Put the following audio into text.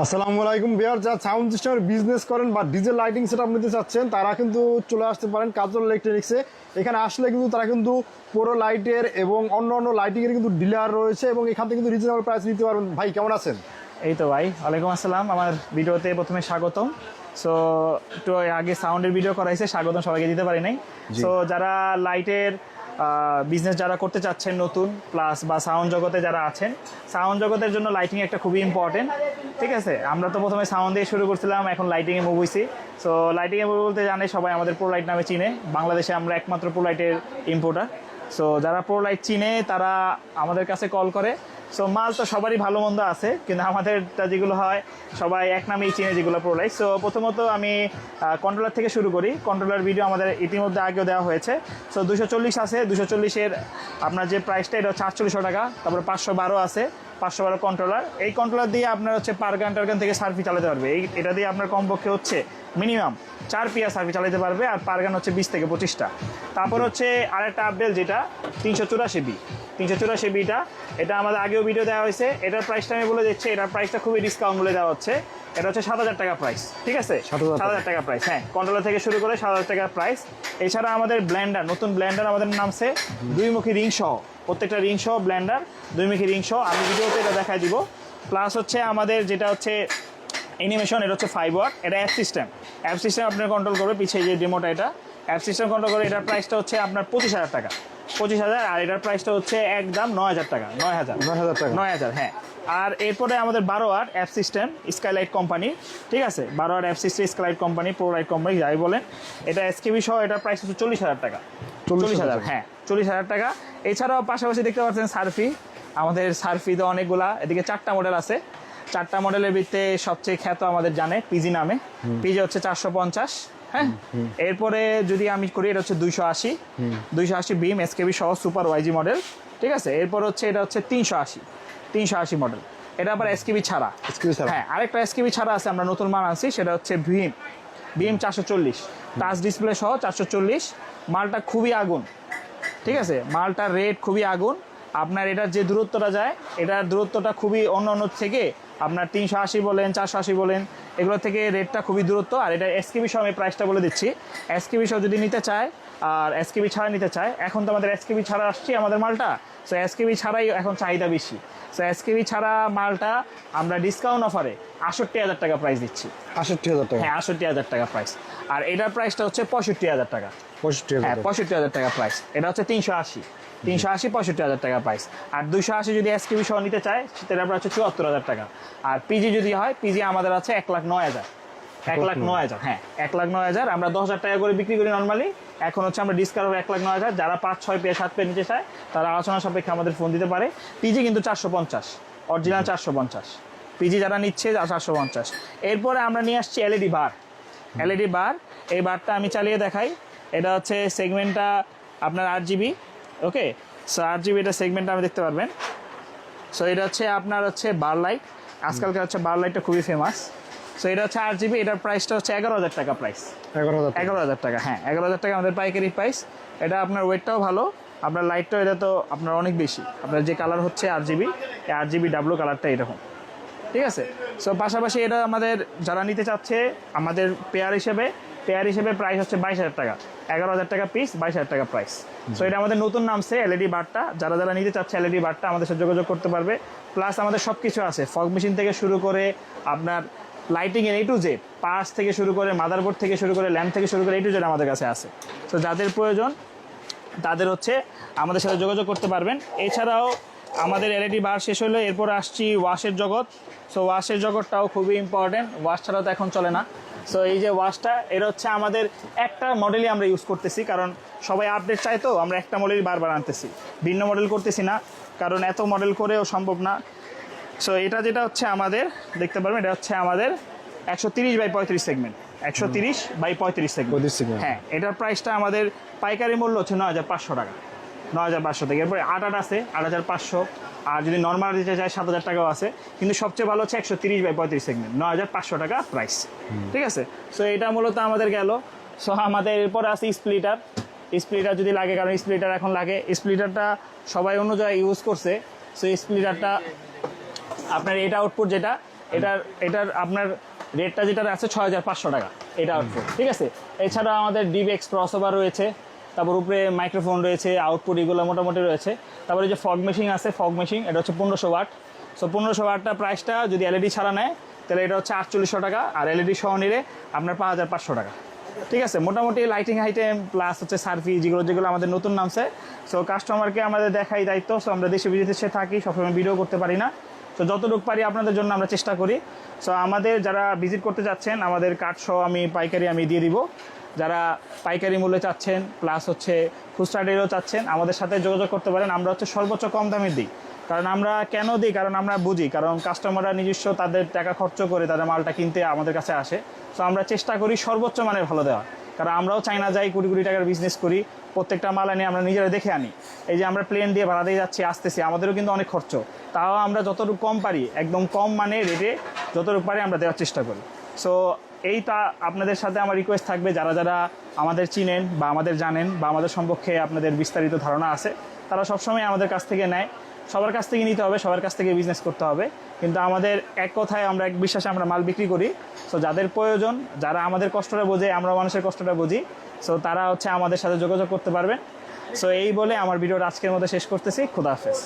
আসসালামু আলাইকুম ভিউয়ার, যারা সাউন্ড সিস্টেমের বিজনেস করেন বা ডিজে লাইটিং সেটআপ নিতে চাচ্ছেন তারা কিন্তু চলে আসতে পারেন কাজল ইলেকট্রনিক্সে। এখানে আসলে কিন্তু তারা কিন্তু পুরো লাইটের এবং অন্য লাইটিংয়ের কিন্তু ডিলার রয়েছে এবং এখান থেকে কিন্তু রিজনেবল প্রাইস নিতে পারবেন। ভাই কেমন আছেন? এই তো ভাই, ওয়ালাইকুম আসসালাম। আমার ভিডিওতে প্রথমে স্বাগতম। সো একটু আগে সাউন্ডের ভিডিও করাইছে, স্বাগতম সবাইকে দিতে পারি নাই। সো যারা লাইটের বিজনেস যারা করতে চাচ্ছেন নতুন প্লাস বা সাউন্ড জগতে যারা আছেন, সাউন্ড জগতের জন্য লাইটিং একটা খুবই ইম্পর্টেন্ট। ঠিক আছে, আমরা তো প্রথমে সাউন্ড দিয়ে শুরু করছিলাম, এখন লাইটিংয়ে মুভ হয়েছি। সো লাইটিংয়ে মুভ বলতে জানে সবাই আমাদের প্রো লাইট নামে চিনে, বাংলাদেশে আমরা একমাত্র প্রো লাইটের ইম্পোর্টার। সো যারা প্রো লাইট চিনে তারা আমাদের কাছে কল করে। সো মাল তো সবারই ভালো মন্দ আছে, কিন্তু আমাদেরটা যেগুলো হয় সবাই এক নামেই চিনে, যেগুলো প্রো লাইট। সো প্রথমত আমি কন্ট্রোলার থেকে শুরু করি। কন্ট্রোলার ভিডিও আমাদের ইতিমধ্যে আগেও দেওয়া হয়েছে। সো 240 আছে, 240-এর আপনার যে প্রাইসটা এটা হচ্ছে 4800 টাকা। তারপরে 512 আছে, 512 কন্ট্রোলার। এই কন্ট্রোলার দিয়ে আপনার হচ্ছে পার গান থেকে সার্ফি চালাতে পারবে। এটা দিয়ে আপনার কমপক্ষে হচ্ছে মিনিমাম 4 পিয়া সার্ফি চালাতে পারবে, আর পার গান হচ্ছে 20 থেকে 25টা। তারপর হচ্ছে আরেকটা আপডেট যেটা 384B, 384Bটা, এটা আমাদের আগেও ভিডিও দেওয়া হয়েছে। এটার প্রাইসটা আমি বলে দিচ্ছি, এটার প্রাইসটা খুবই ডিসকাউন্ট বলে দেওয়া হচ্ছে। এটা হচ্ছে 7000 টাকা প্রাইস। ঠিক আছে, 7000 টাকা প্রাইস। হ্যাঁ, কন্ট্রোলার থেকে শুরু করে 7000 টাকা প্রাইস। এছাড়া আমাদের ব্লেন্ডার, নতুন ব্লেন্ডার আমাদের নামছে, দুইমুখী রিং সহ, প্রত্যেকটা রিং সহ ব্লেন্ডার, দুইমুখী রিং সহ। আমি ভিডিওতে এটা দেখাই দিব। প্লাস হচ্ছে আমাদের যেটা হচ্ছে অ্যানিমেশন, এটা হচ্ছে 5 ওয়াট। এটা অ্যাপ সিস্টেম আপনার কন্ট্রোল করবে, পিছিয়ে যে ডেমোটা, এটা অ্যাপ সিস্টেম কন্ট্রোল করে। এটার প্রাইসটা হচ্ছে আপনার 25,000 টাকা, 25,000। আর এটার প্রাইসটা হচ্ছে একদম 9,000 টাকা, 9,000 হ্যাঁ। আর এরপরে আমাদের 12 watt app system skylight company. ঠিক আছে, 12 watt app system skylight company, pro light company যাই বলেন। এটা এসকেবি সহ, এটার প্রাইস হচ্ছে 40,000 টাকা, 40,000 হ্যাঁ, 40,000 টাকা। এছাড়াও পাশাপাশি দেখতে পাচ্ছেন সার্ফি, আমাদের সার্ফিতে অনেকগুলা, এদিকে 4টা মডেল আছে। 4টা মডেলের ভিতরে সবচেয়ে খ্যাত আমাদের জানে পিজি নামে। পিজি হচ্ছে 450। হ্যাঁ, এরপরে যদি আমি করি, এটা হচ্ছে 280 বিম এসকেবি সহ সুপার ওয়াইজি মডেল। ঠিক আছে, এরপর হচ্ছে এটা হচ্ছে 380 মডেল। এটা আবার এসকেবি ছাড়া। হ্যাঁ, আরেকটা এসকেবি ছাড়া আছে, আমরা নতুন মাল আনছি, সেটা হচ্ছে বিম 440, টাচ ডিসপ্লে সহ 440। মালটা খুবই আগুন। ঠিক আছে, মালটার রেট খুবই আগুন। আপনার এটার যে দূরত্বটা যায়, এটার দূরত্বটা খুবই অন্য থেকে আপনার 380 বলেন, 480 বলেন, এগুলো থেকে রেটটা খুবই দূরত্ব। আর এটা এসকেবি সহ আমি প্রাইসটা বলে দিচ্ছি। এসকেবি সহ যদি নিতে চায় আর এসকেবি ছাড়া নিতে চায়, এখন তো আমাদের এসকেবি ছাড়া আসছে আমাদের মালটা। সো এসকেবি ছাড়াই এখন চাহিদা বেশি। সো এসকেবি ছাড়া মালটা আমরা ডিসকাউন্ট অফারে 68,000 টাকা প্রাইস দিচ্ছি। 68,000 টাকা? হ্যাঁ, 68,000 টাকা প্রাইস। আর এটার প্রাইসটা হচ্ছে 65,000 টাকা। 65,000 টাকা প্রাইস। এটা হচ্ছে 380, 65,000 টাকা প্রাইস। আর 280 যদি এসকেবি সহ নিতে চায়, সেটার আপনার হচ্ছে 74,000 টাকা। আর পিজি যদি হয়, পিজি আমাদের আছে 1,09,000, 1,09,000 হ্যাঁ, 1,09,000। আমরা 10,000 টাকা করে বিক্রি করি নর্মালি। এখন হচ্ছে আমরা ডিসকাউন্ট 1,09,000। যারা 5, 6 পেয়ে 7 পেয়ে নিতে চায়, তারা আলোচনা সাপেক্ষে আমাদের ফোন দিতে পারে। পিজি কিন্তু 450, অরিজিনাল 450। পিজি যারা নিচ্ছে 450। এরপরে আমরা নিয়ে আসছি এলইডি বার। এই বারটা আমি চালিয়ে দেখাই। এটা হচ্ছে সেগমেন্টটা আপনার 8GB। ওকে, সো 8GB এটা সেগমেন্টটা আমি দেখতে পারবেন। সো এটা হচ্ছে আপনার হচ্ছে বার লাইট, আজকালকার হচ্ছে বার লাইটটা খুবই ফেমাস। সো এটা হচ্ছে 8GB, এটার প্রাইসটা হচ্ছে 11,000 টাকা প্রাইস। 11,000 টাকা হ্যাঁ, 11,000 টাকা আমাদের পাইকারি প্রাইস। এটা আপনার ওয়েটটাও ভালো, আপনার লাইটটাও এটা তো আপনার অনেক বেশি। আপনার যে কালার হচ্ছে 8GB, এই 8GB ডাব্লু কালারটা এরকম। ঠিক আছে, সো পাশাপাশি এটা আমাদের যারা নিতে চাচ্ছে, আমাদের পেয়ার হিসেবে প্রাইস হচ্ছে 22,000 টাকা, 11,000 টাকা পিস, 22,000 টাকা প্রাইস। সো এটা আমাদের নতুন নামছে এলইডি বারটা। যারা নিতে চাচ্ছে এলইডি বারটা, আমাদের সাথে যোগাযোগ করতে পারবে। প্লাস আমাদের সব কিছু আছে, ফগ মেশিন থেকে শুরু করে আপনার লাইটিংয়ের A to Z, পার্টস থেকে শুরু করে, মাদারবোর্ড থেকে শুরু করে, ল্যাম্প থেকে শুরু করে A to Z আমাদের কাছে আছে। সো যাদের প্রয়োজন তাদের হচ্ছে আমাদের সাথে যোগাযোগ করতে পারবেন। এছাড়াও আমাদের এলইডি বার শেষ হলো, এরপর আসছি ওয়াশের জগৎ। সো ওয়াশের জগৎটাও খুবই ইম্পর্টেন্ট, ওয়াশ ছাড়াও তো এখন চলে না। সো এই যে ওয়াশটা, এটা হচ্ছে আমাদের একটা মডেলই আমরা ইউজ করতেছি, কারণ সবাই আপডেট চাই, তো আমরা একটা মডেলই বারবার আনতেছি, ভিন্ন মডেল করতেছি না, কারণ এত মডেল করেও সম্ভব না। সো এটা যেটা হচ্ছে আমাদের দেখতে পারবেন, এটা হচ্ছে আমাদের 130/35 সেগমেন্ট, 130/35 সেগমেন্ট। হ্যাঁ, এটার প্রাইসটা আমাদের পাইকারি মূল্য হচ্ছে 9,500 টাকা, 9,500 থেকে। এরপরে 8 আছে 8,500। আর যদি নর্মাল দিতে চায় 7,000 টাকাও আছে, কিন্তু সবচেয়ে ভালো হচ্ছে 130/35 সেগমেন্ট, 9,500 টাকা প্রাইস। ঠিক আছে, সো এটা মূলত আমাদের গেল। সো আমাদের এরপরে আছে স্প্লিটার যদি লাগে, কারণ স্প্লিটার এখন লাগে। স্প্লিটারটা সবাই অন্য জায়গায় ইউজ করছে। সো স্প্লিটারটা আপনার এটা আউটপুট যেটা, এটার আপনার রেটটা যেটা আছে 6500 টাকা এটা আউটপুট, ঠিক আছে। এছাড়া আমাদের ডিবেক্স ক্রসওভার রয়েছে, তারপর উপরে মাইক্রোফোন রয়েছে, আউটপুট এগুলো মোটামুটি রয়েছে। তারপরে যে ফগ মেশিন আছে, ফগ মেশিন এটা হচ্ছে 1500 ওয়াট। সো 1500 ওয়াটটা প্রাইসটা যদি এলইডি ছাড়া নেয় তাহলে এটা হচ্ছে 4800 টাকা, আর এলইডি সহ নিলে আপনার 5500 টাকা, ঠিক আছে। মোটামুটি লাইটিং আইটেম প্লাস হচ্ছে সার্ফি যেগুলো আমাদের নতুন নামছে। সো কাস্টমারকে আমাদের দেখাই দায়িত্ব। সো আমরা দেশে বিদেশে থাকি, সবসময় ভিডিও করতে পারি না। তো যতটুকু পারি আপনাদের জন্য আমরা চেষ্টা করি। সো আমাদের যারা ভিজিট করতে যাচ্ছেন, আমাদের কার্ড সহ আমি পাইকারি দিয়ে দিব। যারা পাইকারি মূল্যে চাচ্ছেন প্লাস হচ্ছে খুচরা ডেলও চাচ্ছেন, আমাদের সাথে যোগাযোগ করতে পারেন। আমরা হচ্ছে সর্বোচ্চ কম দামে দিই। কারণ আমরা কেন দিই, কারণ আমরা বুঝি, কারণ কাস্টমাররা নিজস্ব তাদের টাকা খরচ করে তাদের মালটা কিনতে আমাদের কাছে আসে। সো আমরা চেষ্টা করি সর্বোচ্চ মানের ভালো দেওয়া, কারণ আমরাও চাইনা যাই কোটি কোটি টাকার বিজনেস করি, প্রত্যেকটা মাল আনি আমরা নিজেরা দেখে আনি। এই যে আমরা প্লেন দিয়ে ভাড়া দিয়ে যাচ্ছি আসতেছি, আমাদেরও কিন্তু অনেক খরচ। তাও আমরা যতটুকু কম পারি, একদম কম মানে রেটে যতটুকু পারি আমরা দেওয়ার চেষ্টা করি। সো এইটা আপনাদের সাথে আমার রিকোয়েস্ট থাকবে, যারা যারা আমাদের চিনেন বা আমাদের জানেন বা আমাদের সম্পর্কে আপনাদের বিস্তারিত ধারণা আছে, তারা সবসময় আমাদের কাছ থেকে নেয়। সবার কাছ থেকে নিতে হবে, সবার কাছ থেকে বিজনেস করতে হবে, কিন্তু আমাদের এক কথায় আমরা এক বিশ্বাসে আমরা মাল বিক্রি করি। সো যাদের প্রয়োজন, যারা আমাদের কষ্টটা বোঝে, আমরা মানুষের কষ্টটা বুঝি, সো তারা হচ্ছে আমাদের সাথে যোগাযোগ করতে পারবেন। সো এই বলে আমার ভিডিওটা আজকের মতো শেষ করতেছি। খুদা হাফেজ।